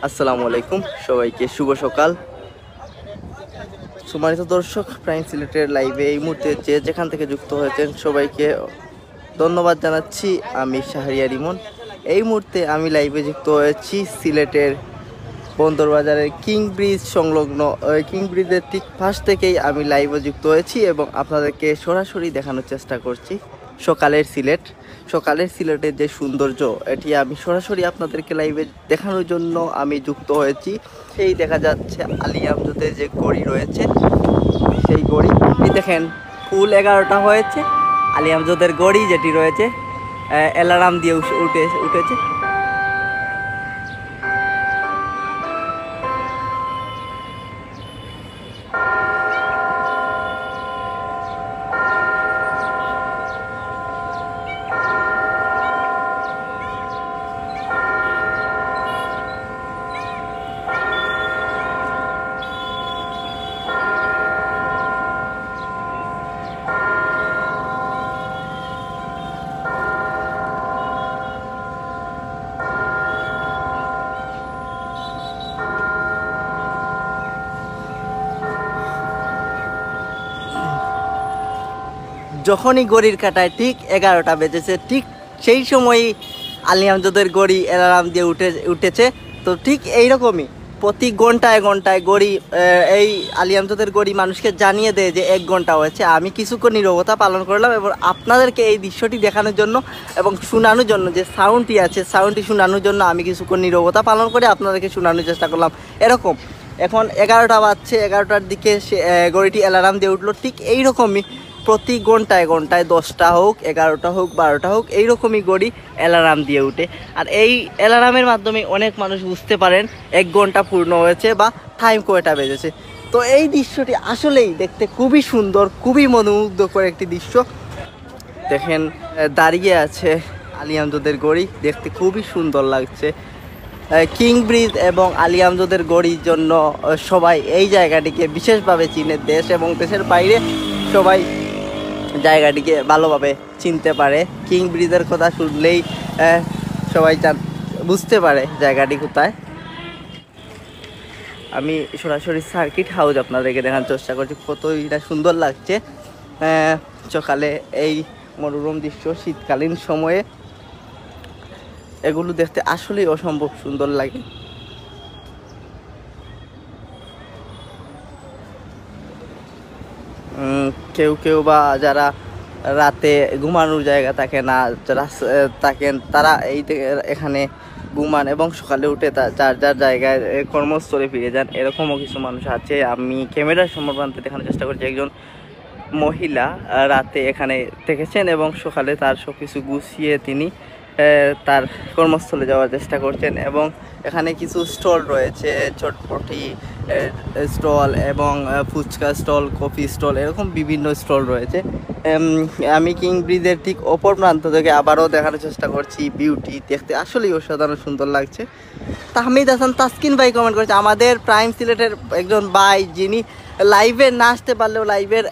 আসসালামু আলাইকুম, সবাইকে শুভ সকাল। সম্মানিত দর্শক, প্রাইম সিলেটের লাইভে এই মুহূর্তে যে যেখান থেকে যুক্ত হয়েছেন সবাইকে ধন্যবাদ জানাচ্ছি। আমি শাহরিয়ার ইমন। এই মুহূর্তে আমি লাইভে যুক্ত হয়েছি সিলেটের বন্দরবাজারের কিং ব্রিজ সংলগ্ন। কিং ব্রিজের ঠিক পাশ থেকেই আমি লাইভে যুক্ত হয়েছি এবং আপনাদেরকে সরাসরি দেখানোর চেষ্টা করছি সকালের সিলেটের যে সৌন্দর্য, এটি আমি সরাসরি আপনাদেরকে লাইভে দেখানোর জন্য আমি যুক্ত হয়েছি। সেই দেখা যাচ্ছে আলী আমজদের যে গড়ি রয়েছে, সেই গড়ি এই দেখেন ফুল 11টা হয়েছে। আলী আমজদের গড়ি যেটি রয়েছে অ্যালার্ম দিয়ে উঠেছে। যখনই ঘড়ির কাঁটায় ঠিক 11টা বেজেছে, ঠিক সেই সময়ই আলী আমজদের গড়ি অ্যালার্ম দিয়ে উঠেছে। তো ঠিক এইরকমই প্রতি ঘন্টায় ঘড়ি এই আলী আমজদের গড়ি মানুষকে জানিয়ে দেয় যে 1 ঘন্টা হয়েছে। আমি কিছুক্ষণ নীরবতা পালন করলাম এবং আপনাদেরকে এই দৃশ্যটি দেখানোর জন্য এবং শোনানোর জন্য, যে সাউন্ডটি আছে সাউন্ডটি শোনানোর জন্য আমি কিছুক্ষণ নীরবতা পালন করে আপনাদেরকে শোনানোর চেষ্টা করলাম। এরকম এখন 11টা বাজছে, 11টার দিকে সে গড়িটি অ্যালার্ম দিয়ে উঠলো। ঠিক এইরকমই প্রতি ঘন্টায় 10টা হোক, 11টা হোক, 12টা হোক, এইরকমই গড়ি অ্যালার্ম দিয়ে উঠে। আর এই অ্যালার্মের মাধ্যমে অনেক মানুষ বুঝতে পারেন 1 ঘন্টা পূর্ণ হয়েছে বা টাইম কয়টা বেজেছে। তো এই দৃশ্যটি আসলেই দেখতে খুবই সুন্দর, খুবই মনোমুগ্ধকর একটি দৃশ্য। দেখেন দাঁড়িয়ে আছে আলী আমজদের গড়ি, দেখতে খুবই সুন্দর লাগছে। কিং ব্রিজ এবং আলী আমজদের গড়ির জন্য সবাই এই জায়গাটিকে বিশেষভাবে চিনে। দেশ এবং দেশের বাইরে সবাই জায়গাটিকে ভালোভাবে চিনতে পারে। কিং ব্রিজের কথা শুনলেই সবাই বুঝতে পারে জায়গাটি কোথায়। আমি সরাসরি সার্কিট হাউস আপনাদেরকে দেখানোর চেষ্টা করছি, কতটা সুন্দর লাগছে সকালে এই মনোরম দৃশ্য। শীতকালীন সময়ে এগুলো দেখতে আসলেই অসম্ভব সুন্দর লাগে। কেউ বা যারা রাতে ঘুমানোর জায়গা থাকে না, যারা থাকেন তারা এখানে ঘুমান এবং সকালে উঠে যার যার জায়গায় কর্মস্থলে ফিরে যান। এরকমও কিছু মানুষ আছে। আমি ক্যামেরার সম্মুখে দেখানোর চেষ্টা করছি একজন মহিলা রাতে এখানে থেকেছেন এবং সকালে তার সব কিছু গুছিয়ে তিনি তার কর্মস্থলে যাওয়ার চেষ্টা করছেন। এবং এখানে কিছু স্টল রয়েছে, চটপটি স্টল এবং ফুচকা স্টল, কফি স্টল, এরকম বিভিন্ন স্টল রয়েছে। আমি কিং ব্রিজের ঠিক অপর প্রান্ত থেকে আবারও দেখানোর চেষ্টা করছি। বিউটি দেখতে আসলেই অসাধারণ সুন্দর লাগছে। তাহমিদ হাসান তাসকিন ভাই কমেন্ট করেছে, আমাদের প্রাইম সিলেটের একজন ভাই যিনি লাইভে না আসতে পারলেও লাইভের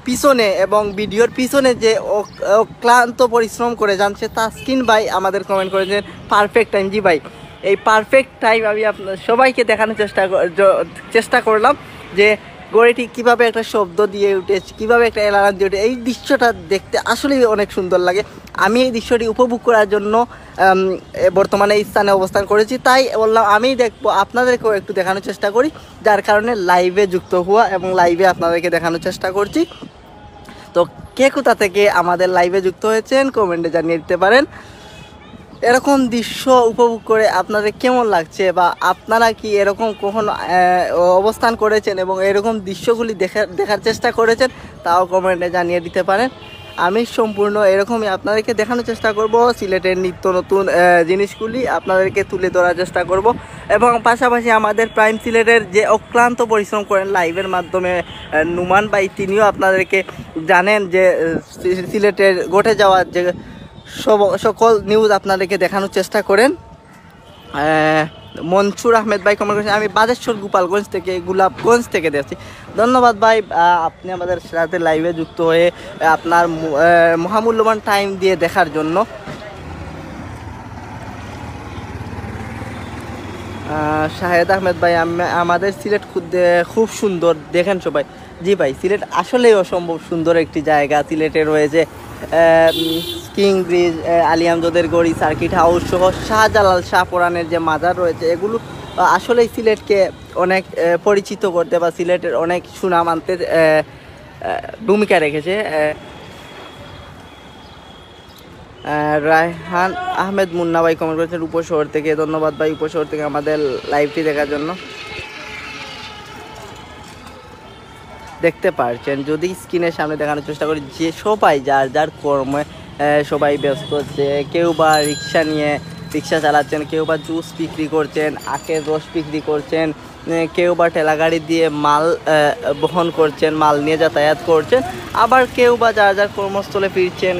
পিছনে এবং ভিডিওর পিছনে যে অক্লান্ত পরিশ্রম করে যান, সে তাসকিন ভাই আমাদের কমেন্ট করেছেন পারফেক্ট টাইম। জি ভাই, এই পারফেক্ট টাইম আমি আপনার সবাইকে দেখানোর চেষ্টা করলাম যে গড়িটি কীভাবে একটা শব্দ দিয়ে উঠেছে, কীভাবে একটা অ্যালার্ম দিয়ে উঠে। এই দৃশ্যটা দেখতে আসলেই অনেক সুন্দর লাগে। আমি এই দৃশ্যটি উপভোগ করার জন্য বর্তমানে এই স্থানে অবস্থান করেছি, তাই বললাম আমি দেখবো, আপনাদেরকেও একটু দেখানোর চেষ্টা করি, যার কারণে লাইভে যুক্ত হওয়া এবং লাইভে আপনাদেরকে দেখানোর চেষ্টা করছি। তো কে কোথা থেকে আমাদের লাইভে যুক্ত হয়েছেন কমেন্টে জানিয়ে দিতে পারেন। এরকম দৃশ্য উপভোগ করে আপনাদের কেমন লাগছে, বা আপনারা কি এরকম কখনো অবস্থান করেছেন এবং এরকম দৃশ্যগুলি দেখার চেষ্টা করেছেন, তাও কমেন্টে জানিয়ে দিতে পারেন। আমি সম্পূর্ণ এরকমই আপনাদেরকে দেখানোর চেষ্টা করব, সিলেটের নিত্য নতুন জিনিসগুলি আপনাদেরকে তুলে ধরার চেষ্টা করব। এবং পাশাপাশি আমাদের প্রাইম সিলেটের যে অক্লান্ত পরিশ্রম করেন লাইভের মাধ্যমে নুমান ভাই, তিনিও আপনাদেরকে জানেন যে সিলেটের ঘটে যাওয়া যে সকল নিউজ আপনাদেরকে দেখানোর চেষ্টা করেন। মনসুর আহমেদ ভাই কমেন্ট করেছেন, আমি বাদেশ্বর গোলাপগঞ্জ থেকে দেখছি। ধন্যবাদ ভাই, আপনি আমাদের সাথে লাইভে যুক্ত হয়ে আপনার মহামূল্যবান টাইম দিয়ে দেখার জন্য। শাহেদ আহমেদ ভাই, আমাদের সিলেট খুব সুন্দর, দেখেন সবাই। জি ভাই, সিলেট আসলেই অসম্ভব সুন্দর একটি জায়গা। সিলেটে রয়েছে কিং ব্রিজ, আলী আমজদের গড়ি, সার্কিট হাউস সহ শাহজালাল শাহপরানের যে মাজার রয়েছে, এগুলো আসলেই সিলেটকে অনেক পরিচিত করতে বা সিলেটের অনেক সুনাম আনতে ভূমিকা রেখেছে। রায়হান আহমেদ মুন্না ভাই কমেন্ট করেছেন উপশহর থেকে, ধন্যবাদ ভাই উপশহর থেকে আমাদের লাইভটি দেখার জন্য। দেখতে পারছেন, যদি স্ক্রিনের সামনে দেখানোর চেষ্টা করি, যে সবাই যার যার কর্মে সবাই ব্যস্ত, যে কেউ বা রিক্সা চালাচ্ছেন, কেউ বা জুস বিক্রি করছেন, আখের রস বিক্রি করছেন, কেউ বা ঠেলাগাড়ি দিয়ে মাল বহন করছেন, মাল নিয়ে যাতায়াত করছেন, আবার কেউ বা যার যার কর্মস্থলে ফিরছেন।